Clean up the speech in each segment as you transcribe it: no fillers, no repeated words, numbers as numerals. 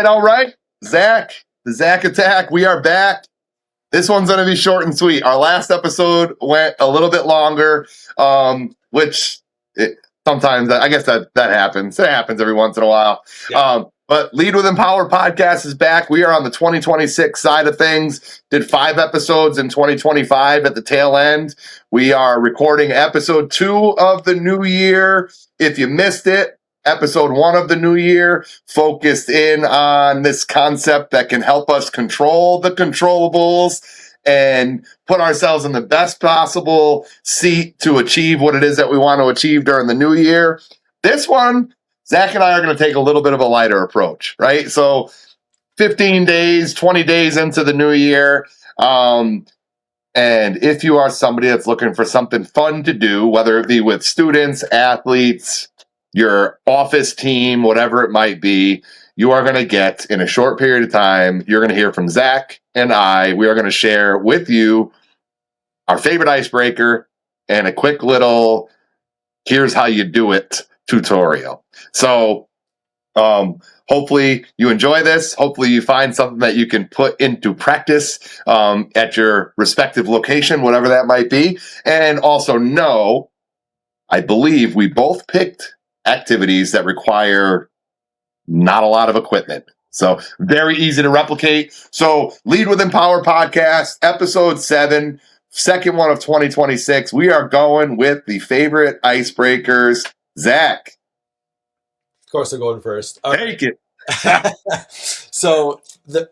All right. Zach, the Zach Attack, we are back. This one's going to be short and sweet. Our last episode went a little bit longer, sometimes, I guess that happens. It happens every once in a while. Yeah. But Lead with Empower podcast is back. We are on the 2026 side of things. Did 5 episodes in 2025 at the tail end. We are recording episode 2 of the new year. If you missed it, episode 1 of the new year focused in on this concept that can help us control the controllables and put ourselves in the best possible seat to achieve what it is that we want to achieve during the new year. This one, Zach and I are going to take a little bit of a lighter approach, right? So 15 days, 20 days into the new year. And if you are somebody that's looking for something fun to do, whether it be with students, athletes, your office team, whatever it might be, you are going to get, in a short period of time, you're going to hear from Zach and I. We are going to share with you our favorite icebreaker and a quick little, here's how you do it tutorial. So hopefully you enjoy this. Hopefully you find something that you can put into practice at your respective location, whatever that might be. And also know, I believe we both picked activities that require not a lot of equipment. So very easy to replicate. So Lead with Empower podcast, episode 7, second one of 2026. We are going with the favorite icebreakers. Zach. Of course, I'm going first. Take it. So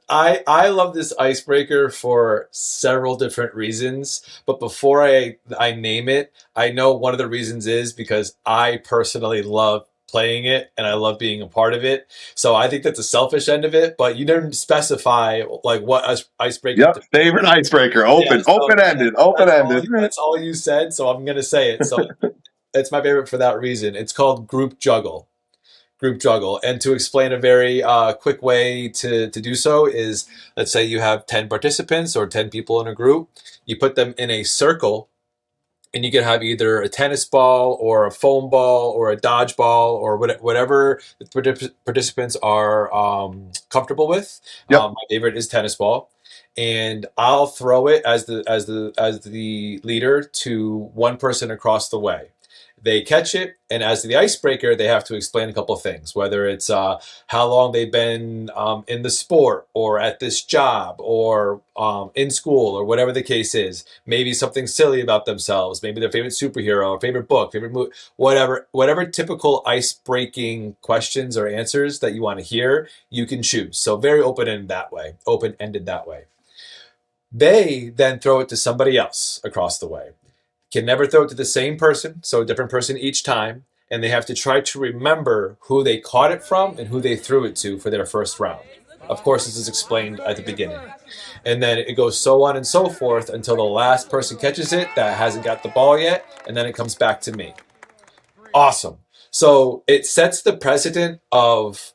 I love this icebreaker for several different reasons. But before I name it, I know one of the reasons is because I personally love playing it and I love being a part of it. So I think that's a selfish end of it. But you didn't specify like what icebreaker. Yep, favorite icebreaker, open-ended. That's all you said. So I'm gonna say it. So it's my favorite for that reason. It's called Group Juggle. And to explain a very quick way to do so is, let's say you have 10 participants or 10 people in a group. You put them in a circle, and you can have either a tennis ball or a foam ball or a dodgeball or whatever the participants are comfortable with. Yep. My favorite is tennis ball. And I'll throw it as the leader to one person across the way. They catch it, and as the icebreaker, they have to explain a couple of things, whether it's how long they've been in the sport or at this job or in school or whatever the case is. Maybe something silly about themselves, maybe their favorite superhero or favorite book, favorite movie, whatever typical ice-breaking questions or answers that you want to hear, you can choose. So very open-ended that way. They then throw it to somebody else across the way. Can never throw it to the same person, so a different person each time, and they have to try to remember who they caught it from and who they threw it to for their first round. Of course, this is explained at the beginning. And then it goes so on and so forth until the last person catches it that hasn't got the ball yet, and then it comes back to me. Awesome. So it sets the precedent of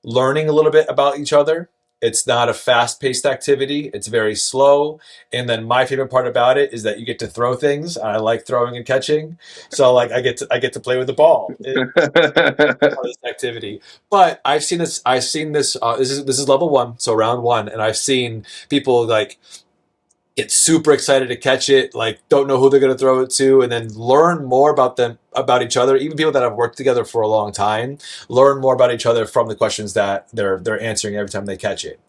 learning a little bit about each other. It's not a fast-paced activity. It's very slow. And then my favorite part about it is that you get to throw things. I like throwing and catching. So like I get to play with the ball. This activity. But I've seen this. This is level 1, so round 1, and I've seen people like get super excited to catch it, like don't know who they're going to throw it to, and then learn more about each other. Even people that have worked together for a long time learn more about each other from the questions that they're answering every time they catch it.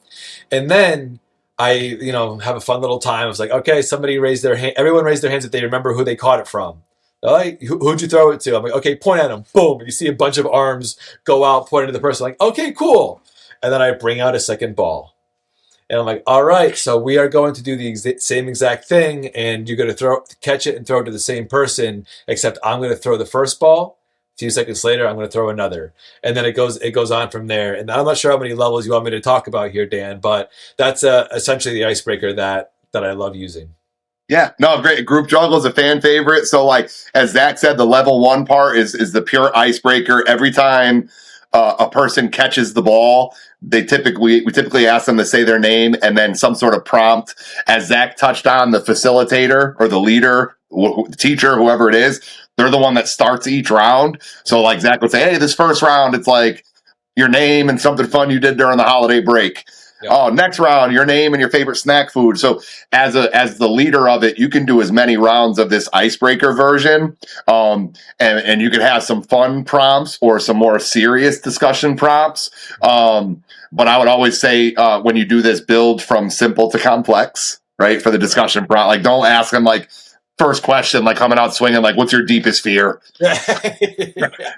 And then I have a fun little time. I was like, okay, somebody raised their hand. Everyone raised their hands if they remember who they caught it from. Like, who'd you throw it to? I'm like, okay, point at them. Boom. And you see a bunch of arms go out, pointing to the person. Like, okay, cool. And then I bring out a second ball. And I'm like, all right, so we are going to do the same exact thing, and you're going to catch it and throw it to the same person, except I'm going to throw the first ball. A few seconds later, I'm going to throw another. And then it goes on from there. And I'm not sure how many levels you want me to talk about here, Dan, but that's essentially the icebreaker that I love using. Yeah, no, great. Group Juggle is a fan favorite. So like, as Zach said, the level 1 part is the pure icebreaker. Every time a person catches the ball, we typically ask them to say their name and then some sort of prompt. As Zach touched on, the facilitator or the leader, the teacher, whoever it is, they're the one that starts each round. So like Zach would say, hey, this first round, it's like your name and something fun you did during the holiday break. Yep. Oh, next round, your name and your favorite snack food. So as the leader of it, you can do as many rounds of this icebreaker version, and you can have some fun prompts or some more serious discussion prompts. But I would always say when you do this, build from simple to complex, right? For the discussion prompt, like don't ask them like first question, like coming out swinging, like what's your deepest fear,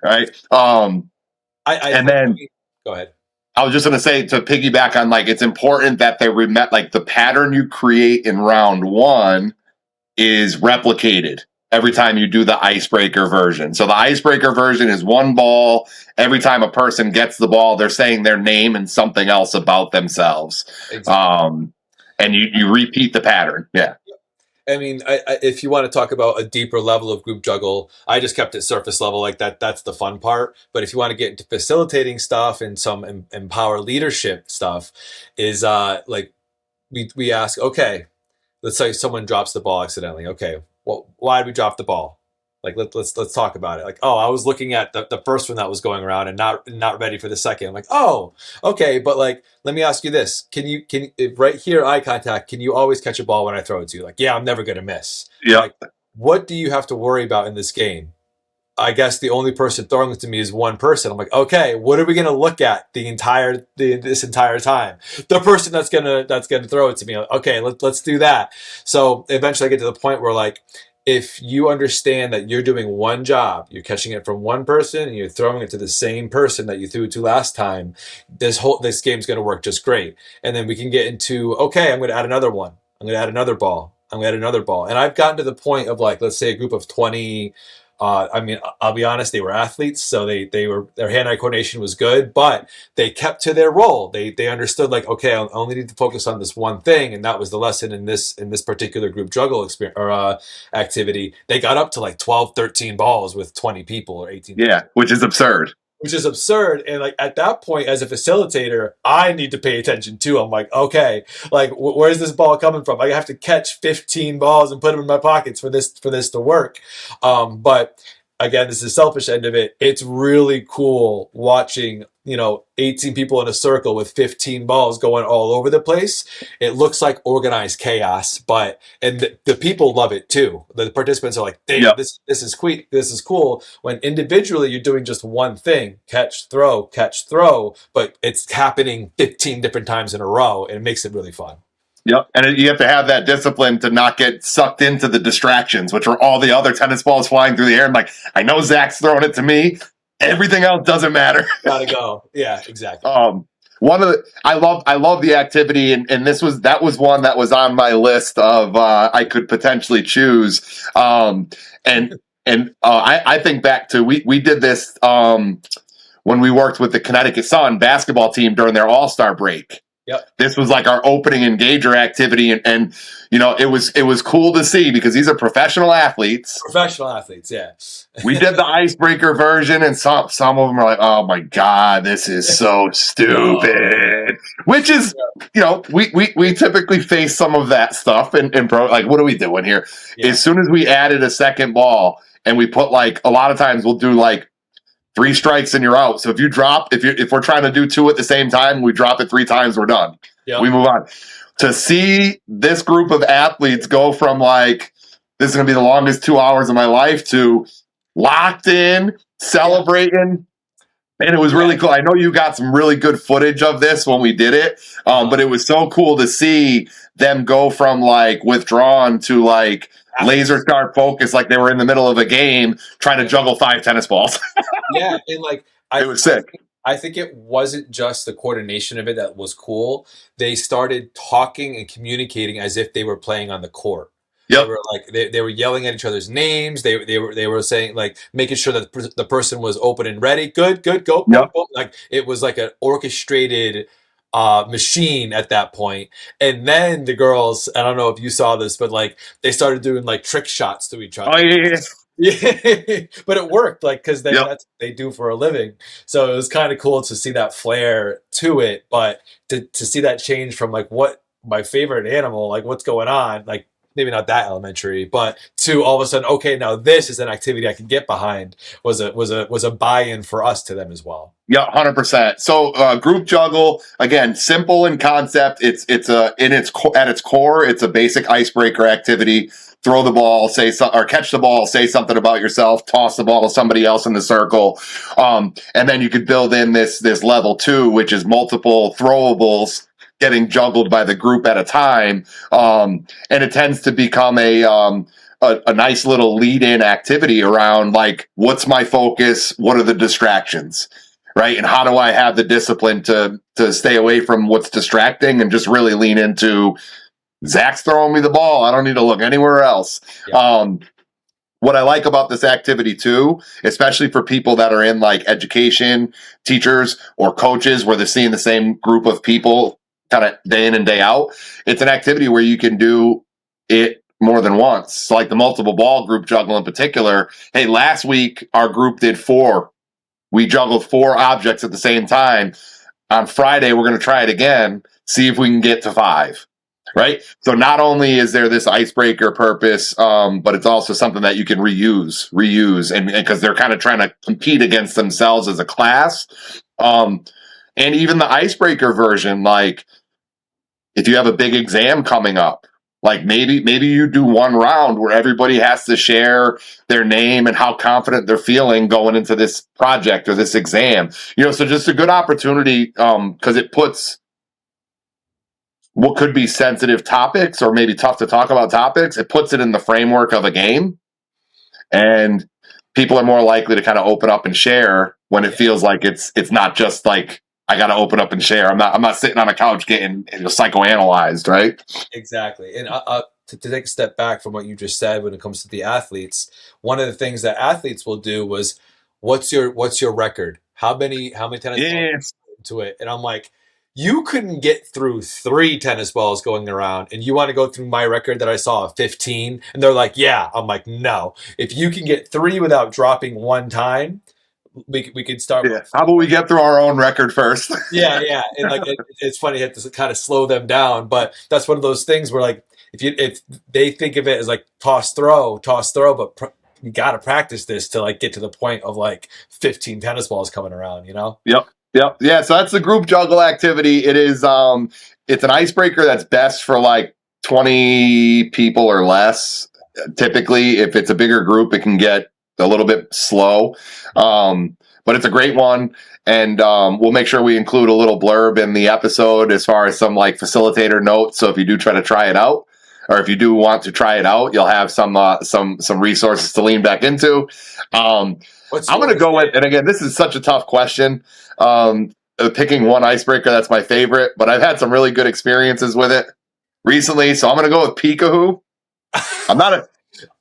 right? And then go ahead. I was just going to say, to piggyback on, like, it's important that they like the pattern you create in round one is replicated every time you do the icebreaker version. So the icebreaker version is one ball. Every time a person gets the ball, they're saying their name and something else about themselves. Exactly. And you repeat the pattern. Yeah. I mean, if you want to talk about a deeper level of group juggle, I just kept it surface level like that. That's the fun part. But if you want to get into facilitating stuff and some empower leadership stuff, is like we ask, okay, let's say someone drops the ball accidentally. Okay, well, why did we drop the ball? Like let's talk about it. Like, oh, I was looking at the first one that was going around and not ready for the second. I'm like, oh, okay, but like, let me ask you this: Can you right here, eye contact? Can you always catch a ball when I throw it to you? Like, yeah, I'm never gonna miss. Yeah. Like, what do you have to worry about in this game? I guess the only person throwing it to me is one person. I'm like, okay, what are we gonna look at this entire time? The person that's gonna throw it to me. Okay, let's do that. So eventually, I get to the point where like, if you understand that you're doing one job, you're catching it from one person and you're throwing it to the same person that you threw it to last time, this game's gonna work just great. And then we can get into, okay, I'm gonna add another one. I'm gonna add another ball. I'm gonna add another ball. And I've gotten to the point of like, let's say a group of 20. I mean, I'll be honest, they were athletes, so their hand-eye coordination was good, but they kept to their role. They understood like, okay, I only need to focus on this one thing, and that was the lesson in this particular group juggle experience or activity. They got up to like 12, 13 balls with 20 people or 18. Yeah, which is absurd. Which is absurd. And like at that point, as a facilitator, I need to pay attention too. I'm like, okay, like where's this ball coming from? I have to catch 15 balls and put them in my pockets for this to work. But again, this is the selfish end of it. It's really cool watching, 18 people in a circle with 15 balls going all over the place. It looks like organized chaos, and the people love it too. The participants are like, damn, yep. This is quick. This is cool. When individually you're doing just one thing, catch, throw, but it's happening 15 different times in a row, and it makes it really fun. Yep. And you have to have that discipline to not get sucked into the distractions, which are all the other tennis balls flying through the air. I'm like, I know Zach's throwing it to me. Everything else doesn't matter. Gotta go. Yeah, exactly. I love the activity, and that was one that was on my list of I could potentially choose. I think back to we did this when we worked with the Connecticut Sun basketball team during their All-Star break. Yep. This was like our opening engager activity, and it was cool to see because these are professional athletes. Professional athletes, yeah. We did the icebreaker version, and some of them are like, "Oh my god, this is so stupid." Which is, we typically face some of that stuff in pro. Like, what are we doing here? Yeah. As soon as we added a second ball, and we put like a lot of times we'll do like 3 strikes and you're out. So if you drop, if we're trying to do 2 at the same time, we drop it 3 times, we're done. Yep. We move on. To see this group of athletes go from like, this is going to be the longest 2 hours of my life to locked in, celebrating. And it was really cool. I know you got some really good footage of this when we did it. But it was so cool to see them go from like withdrawn to like laser sharp focus, like they were in the middle of a game trying to juggle 5 tennis balls. Yeah, and like it was sick. I think it wasn't just the coordination of it that was cool. They started talking and communicating as if they were playing on the court. Yep. They were like they were yelling at each other's names. They were saying like making sure that the person was open and ready. Good, go. Yep. Like it was like an orchestrated machine at that point. And then the girls, I don't know if you saw this, but like they started doing like trick shots to each other. Oh yeah. Yeah, but it worked, like, because Yep. that's what they do for a living. So it was kind of cool to see that flair to it, but to see that change from like what my favorite animal, like what's going on, like maybe not that elementary, but to all of a sudden, okay, now this is an activity I can get behind was a buy-in for us to them as well. Yeah, 100%. So group juggle, again, simple in concept. It's a at its core, it's a basic icebreaker activity. Throw the ball, or catch the ball, say something about yourself, toss the ball to somebody else in the circle, and then you could build in this level 2, which is multiple throwables getting juggled by the group at a time, and it tends to become a nice little lead-in activity around like, what's my focus? What are the distractions? Right. And how do I have the discipline to stay away from what's distracting and just really lean into Zach's throwing me the ball. I don't need to look anywhere else. Yeah. What I like about this activity too, especially for people that are in like education, teachers or coaches where they're seeing the same group of people kind of day in and day out, it's an activity where you can do it more than once. So like the multiple ball group juggle in particular. Hey, last week our group did 4. We juggled 4 objects at the same time. On Friday, we're going to try it again, see if we can get to 5. Right? So not only is there this icebreaker purpose, but it's also something that you can reuse, and because they're kind of trying to compete against themselves as a class. And even the icebreaker version, like if you have a big exam coming up, like maybe you do one round where everybody has to share their name and how confident they're feeling going into this project or this exam. So just a good opportunity because it puts what could be sensitive topics or maybe tough to talk about topics. It puts it in the framework of a game, and people are more likely to kind of open up and share when it feels like it's not just like, I got to open up and share. I'm not sitting on a couch getting psychoanalyzed, right? Exactly. And to take a step back from what you just said when it comes to the athletes, one of the things that athletes will do was, what's your record? How many tennis balls into it? And I'm like, you couldn't get through 3 tennis balls going around, and you want to go through my record that I saw of 15? And they're like, yeah. I'm like, no. If you can get 3 without dropping one time, we could start. Yeah. How about we get through our own record first? Yeah. And like it's funny, you have to kind of slow them down, but that's one of those things where like if they think of it as like toss throw, but you got to practice this to like get to the point of like 15 tennis balls coming around, Yep. Yeah. So that's the group juggle activity. It is it's an icebreaker that's best for like 20 people or less. Typically, if it's a bigger group, it can get a little bit slow. But it's a great one. And we'll make sure we include a little blurb in the episode as far as some like facilitator notes. So if you do try to try it out, or if you do want to try it out, you'll have some resources to lean back into. I'm going to go with, and again, this is such a tough question. Picking one icebreaker that's my favorite, but I've had some really good experiences with it recently. So I'm going to go with Peekahoo. I'm not a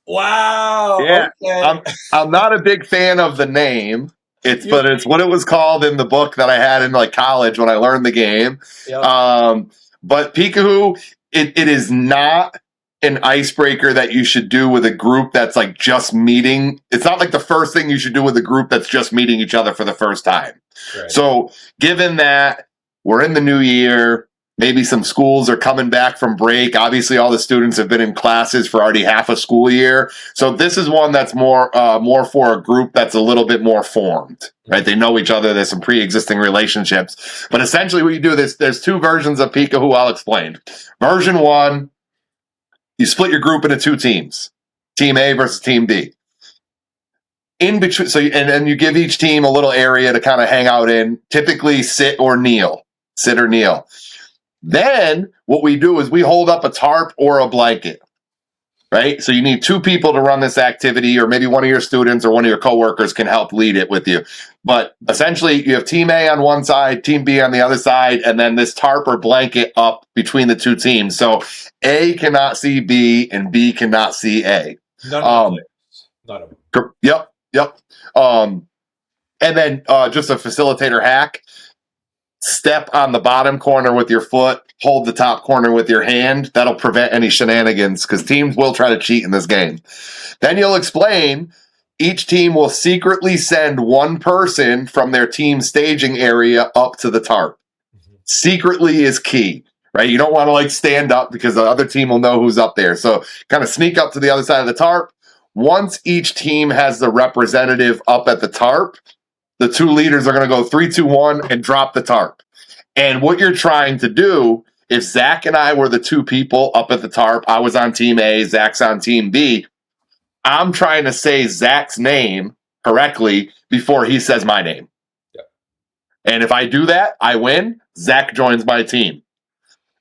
wow. Yeah, Okay. I'm not a big fan of the name. But it's what it was called in the book that I had in like college when I learned the game. Yep. But Peekahoo, it is not an icebreaker that you should do with a group that's like just meeting. It's not like the first thing you should do with a group that's just meeting each other for the first time. Right. So given that we're in the new year, maybe some schools are coming back from break. Obviously, all the students have been in classes for already half a school year. So this is one that's more for a group that's a little bit more formed, right? They know each other. There's some pre-existing relationships. But essentially what you do, there's 2 versions of Peekahoo I'll explain. Version 1, you split your group into 2 teams. Team A versus Team B. In between, and then you give each team a little area to kind of hang out in, typically sit or kneel. Then what we do is we hold up a tarp or a blanket, right? So you need 2 people to run this activity, or maybe one of your students or one of your coworkers can help lead it with you. But essentially you have Team A on one side, Team B on the other side, and then this tarp or blanket up between the 2 teams. So A cannot see B and B cannot see A. None of them. Yep. And then just a facilitator hack. Step on the bottom corner with your foot, hold the top corner with your hand. That'll prevent any shenanigans because teams will try to cheat in this game. Then you'll explain each team will secretly send one person from their team staging area up to the tarp. Secretly is key, right? You don't want to like stand up because the other team will know who's up there. So kind of sneak up to the other side of the tarp. Once each team has the representative up at the tarp, the two leaders are going to go 3, 2, 1 and drop the tarp. And what you're trying to do, if Zach and I were the two people up at the tarp, I was on team A, Zach's on team B, I'm trying to say Zach's name correctly before he says my name. Yep. And if I do that, I win. Zach joins my team.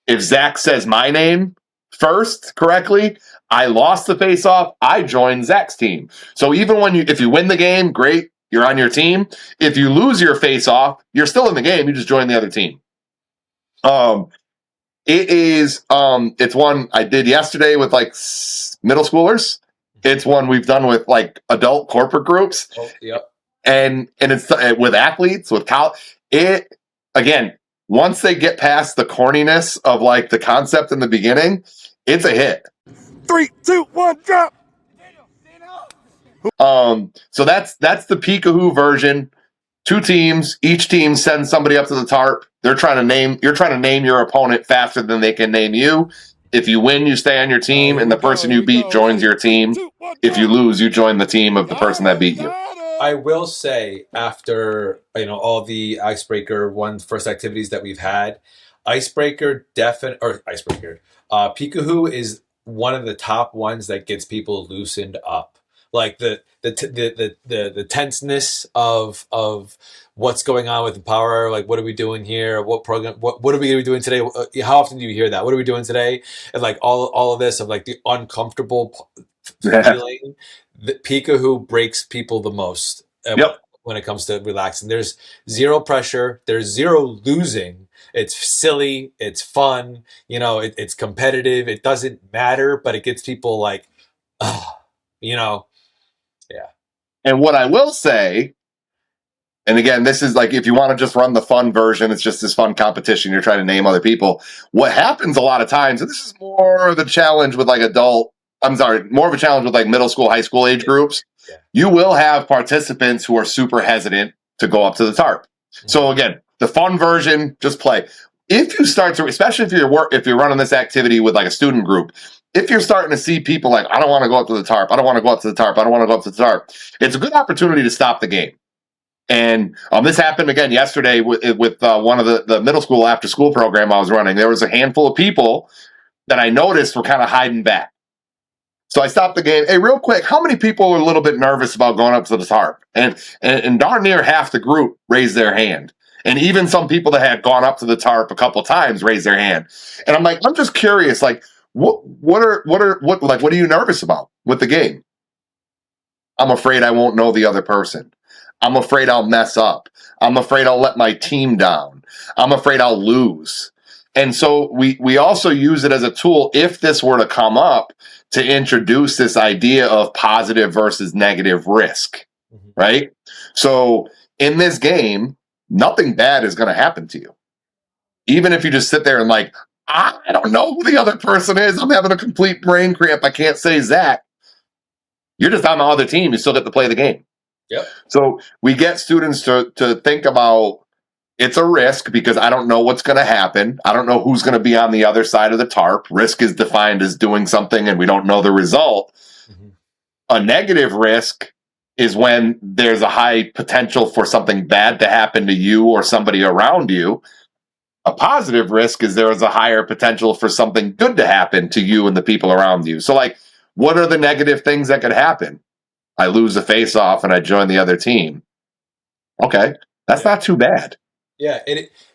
If Zach says my name first correctly, I lost the face-off. I join Zach's team. So even if you win the game, great, you're on your team. If you lose your face-off, you're still in the game. You just join the other team. It's one I did yesterday with like middle schoolers. It's one we've done with like adult corporate groups. Oh, yep. And it's with athletes, with college. Again, once they get past the corniness of like the concept in the beginning, it's a hit. 3, 2, 1, drop. So that's the Peekahoo version. 2 teams, each team sends somebody up to the tarp. You're trying to name your opponent faster than they can name you. If you win, you stay on your team, and the person you beat joins your team. If you lose, you join the team of the person that beat you. I will say, after all the icebreaker first activities that we've had, Peekahoo is one of the top ones that gets people loosened up. Like the tenseness of what's going on with the power, like what are we doing here? What program? What are we going to be doing today? How often do you hear that? What are we doing today? And like all of this of like the uncomfortable feeling. The Peekahoo breaks people the most when it comes to relaxing. There's zero pressure. There's zero losing. It's silly. It's fun. It's competitive. It doesn't matter, but it gets people like, yeah. And what I will say, and again, this is like if you want to just run the fun version, it's just this fun competition. You're trying to name other people. What happens a lot of times, and this is more of a challenge with like more of a challenge with like middle school, high school age groups. Yeah. You will have participants who are super hesitant to go up to the tarp. Mm-hmm. So again, the fun version, just play. If you start to, especially if you're running this activity with like a student group, if you're starting to see people like, I don't want to go up to the tarp, I don't want to go up to the tarp, I don't want to go up to the tarp, it's a good opportunity to stop the game. And this happened again yesterday with one of the middle school after school program I was running. There was a handful of people that I noticed were kind of hiding back. So I stopped the game. Hey, real quick, how many people are a little bit nervous about going up to the tarp? And darn near half the group raised their hand. And even some people that had gone up to the tarp a couple times raised their hand. And I'm like, I'm just curious, like, what are you nervous about with the game? I'm afraid I won't know the other person. I'm afraid I'll mess up. I'm afraid I'll let my team down. I'm afraid I'll lose. And so we also use it as a tool if this were to come up to introduce this idea of positive versus negative risk, right? So in this game, nothing bad is going to happen to you. Even if you just sit there and like, I don't know who the other person is. I'm having a complete brain cramp. I can't say Zach. You're just on the other team. You still get to play the game. Yep. So we get students to think about it's a risk because I don't know what's going to happen. I don't know who's going to be on the other side of the tarp. Risk is defined as doing something and we don't know the result. Mm-hmm. A negative risk is when there's a high potential for something bad to happen to you or somebody around you. A positive risk is there is a higher potential for something good to happen to you and the people around you. So, like, what are the negative things that could happen? I lose the face-off and I join the other team. Okay, that's not too bad. Yeah,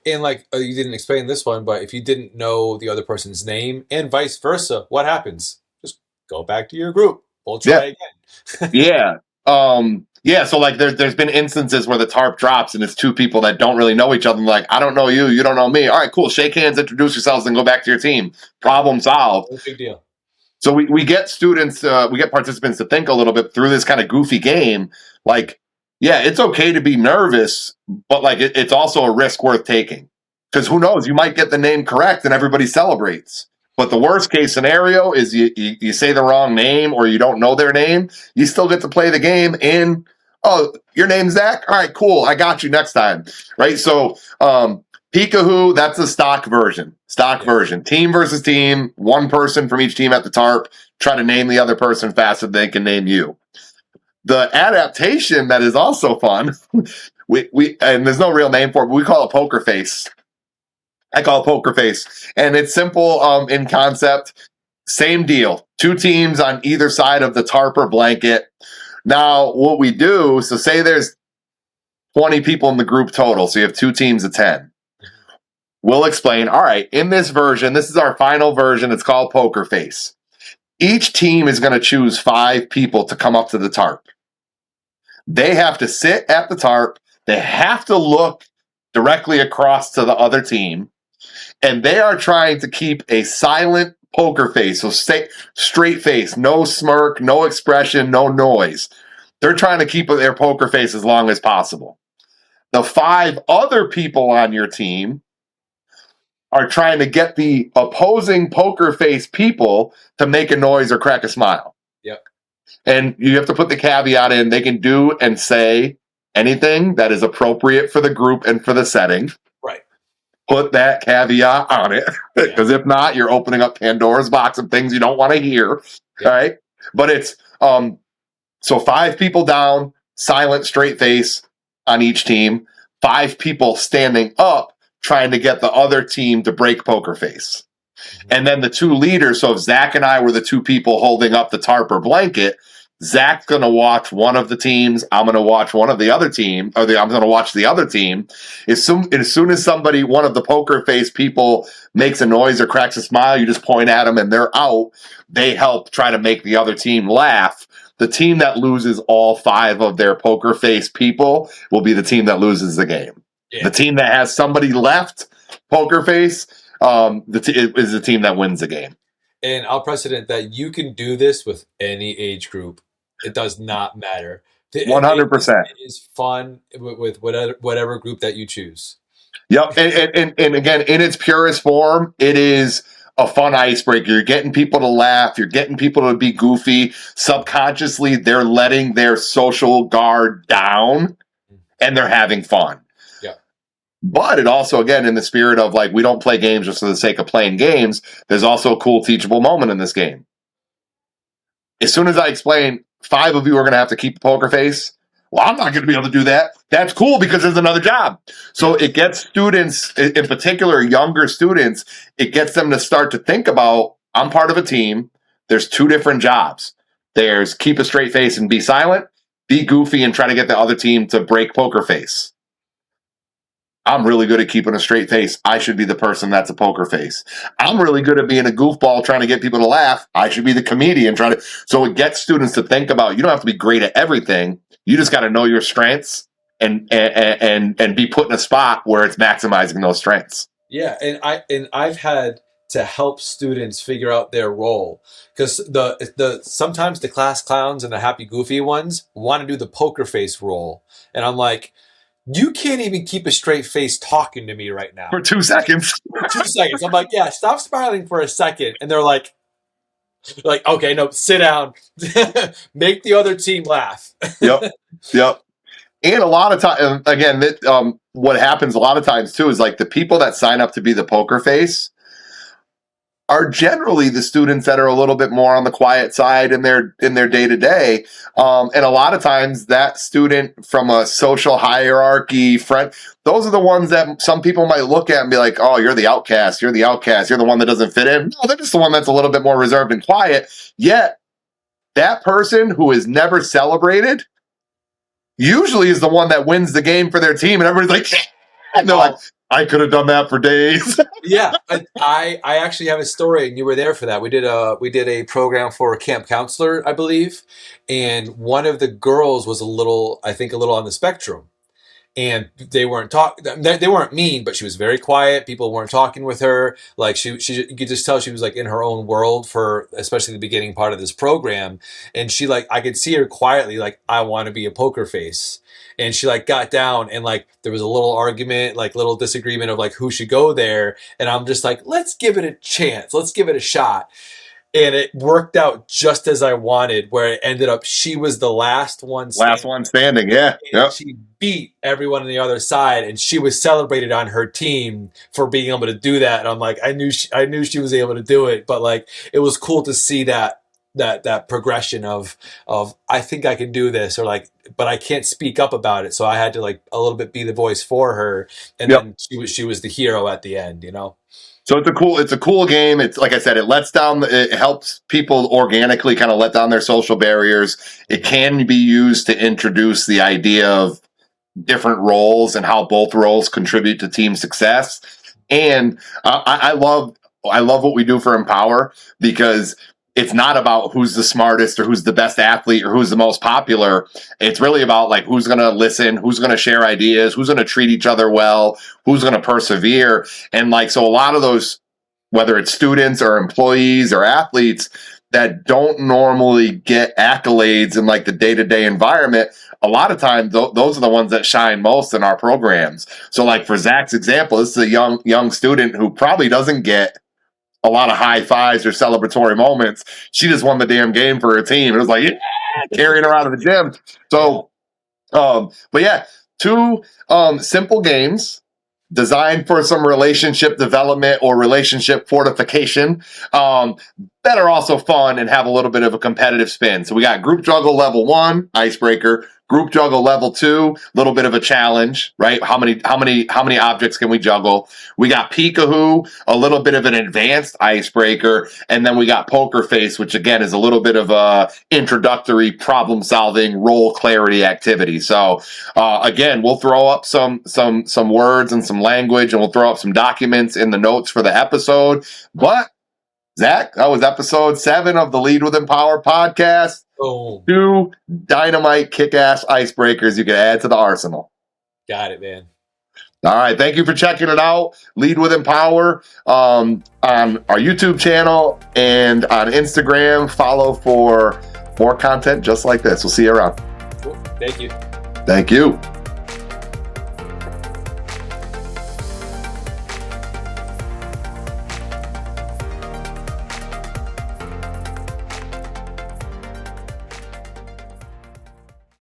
and like you didn't explain this one, but if you didn't know the other person's name and vice versa, what happens? Just go back to your group. We'll try again. Yeah, so like there's been instances where the tarp drops and it's two people that don't really know each other. And like, I don't know you, you don't know me. All right, cool. Shake hands, introduce yourselves, and go back to your team. Problem solved. No big deal. So we get students, we get participants to think a little bit through this kind of goofy game. Like, yeah, it's okay to be nervous, but like it's also a risk worth taking. Because who knows, you might get the name correct and everybody celebrates. But the worst case scenario is you say the wrong name or you don't know their name. You still get to play the game in, oh, your name's Zach? All right, cool. I got you next time. Right? So Peekahoo, that's the stock version. Version. Team versus team, one person from each team at the tarp. Try to name the other person faster than they can name you. The adaptation that is also fun, we and there's no real name for it, but we call it poker face. I call it poker face. And it's simple in concept. Same deal. 2 teams on either side of the tarp or blanket. Now, what we do, so say there's 20 people in the group total, so you have 2 teams of 10. We'll explain, all right, in this version, this is our final version, it's called poker face. Each team is going to choose 5 people to come up to the tarp. They have to sit at the tarp. They have to look directly across to the other team. And they are trying to keep a silent poker face. So straight face, no smirk, no expression, no noise. They're trying to keep their poker face as long as possible. The 5 other people on your team are trying to get the opposing poker face people to make a noise or crack a smile. Yep. And you have to put the caveat in. They can do and say anything that is appropriate for the group and for the setting. Right. Put that caveat on it. Because if not, you're opening up Pandora's box of things you don't want to hear. All right. But it's so 5 people down, silent, straight face on each team. 5 people standing up, trying to get the other team to break poker face. Mm-hmm. And then the 2 leaders, so if Zach and I were the 2 people holding up the tarp or blanket, Zach's going to watch one of the teams. I'm going to watch one of the other team, I'm going to watch the other team. As soon as somebody, one of the poker face people makes a noise or cracks a smile, you just point at them and they're out. They help try to make the other team laugh. The team that loses all 5 of their poker face people will be the team that loses the game. Yeah. The team that has somebody left poker face is the team that wins the game. And I'll precedent that you can do this with any age group. It does not matter. 100%. It is fun with whatever group that you choose. Yep. And again, in its purest form, it is a fun icebreaker. You're getting people to laugh. You're getting people to be goofy. Subconsciously, they're letting their social guard down and they're having fun. Yeah. But it also, again, in the spirit of like, we don't play games just for the sake of playing games. There's also a cool teachable moment in this game. As soon as I explain 5 of you are going to have to keep a poker face, well, I'm not going to be able to do that. That's cool because there's another job. So it gets students, in particular younger students, it gets them to start to think about, I'm part of a team. There's 2 different jobs. There's keep a straight face and be silent, be goofy and try to get the other team to break poker face. I'm really good at keeping a straight face. I should be the person that's a poker face. I'm really good at being a goofball trying to get people to laugh. I should be the comedian trying to. So it gets students to think about, you don't have to be great at everything. You just got to know your strengths and be put in a spot where it's maximizing those strengths. Yeah, and I've had to help students figure out their role because the sometimes the class clowns and the happy goofy ones want to do the poker face role, and I'm like, you can't even keep a straight face talking to me right now. For 2 seconds. For 2 seconds. I'm like, yeah, stop smiling for a second. And they're like, okay, no, sit down. Make the other team laugh. Yep. And a lot of times, again, what happens a lot of times too is like the people that sign up to be the poker face are generally the students that are a little bit more on the quiet side in their day-to-day. And a lot of times that student from a social hierarchy friend, those are the ones that some people might look at and be like, oh, you're the outcast. You're the one that doesn't fit in. No, they're just the one that's a little bit more reserved and quiet. Yet that person who is never celebrated usually is the one that wins the game for their team. And everybody's like, and they're like, I could have done that for days. Yeah, I actually have a story, and you were there for that. We did a program for a camp counselor, I believe, and one of the girls was a little on the spectrum, and they weren't They weren't mean, but she was very quiet. People weren't talking with her. Like she you could just tell she was like in her own world for especially the beginning part of this program. And she I could see her quietly like, I want to be a poker face. and she like got down, and like there was a little argument, like little disagreement of like who should go there, and I'm just like, let's give it a chance, let's give it a shot. And it worked out just as I wanted, where it ended up she was the last one standing. Yeah. Yep. she beat everyone on the other side, and she was celebrated on her team for being able to do that. And I'm like, I knew she was able to do it, but like it was cool to see that progression of I think I can do this, or like, but I can't speak up about it, so I had to like a little bit be the voice for her, and then she was the hero at the end, you know. So it's a cool game. It's like I said, it helps people organically kind of let down their social barriers. It can be used to introduce the idea of different roles and how both roles contribute to team success. And I love what we do for Empower, because it's not about who's the smartest or who's the best athlete or who's the most popular. It's really about like who's going to listen, who's going to share ideas, who's going to treat each other well, who's going to persevere. And like, so a lot of those, whether it's students or employees or athletes that don't normally get accolades in like the day-to-day environment, a lot of times those are the ones that shine most in our programs. So like for Zach's example, this is a young student who probably doesn't get a lot of high fives or celebratory moments. She just won the damn game for her team. It was like, yeah, carrying her out of the gym. So, but yeah, 2 simple games designed for some relationship development or relationship fortification, that are also fun and have a little bit of a competitive spin. So we got Group Juggle Level 1, Icebreaker. Group Juggle Level 2, little bit of a challenge, right? How many objects can we juggle? We got Peekahoo, a little bit of an advanced icebreaker, and then we got Poker Face, which again is a little bit of a introductory problem-solving role clarity activity. So again, we'll throw up some words and some language, and we'll throw up some documents in the notes for the episode. But Zach, that was episode 7 of the Lead with Empower podcast. Oh. 2 dynamite kick-ass icebreakers you can add to the arsenal. Got it, man. All right. Thank you for checking it out. Lead with Empower on our YouTube channel and on Instagram. Follow for more content just like this. We'll see you around. Cool. Thank you. Thank you.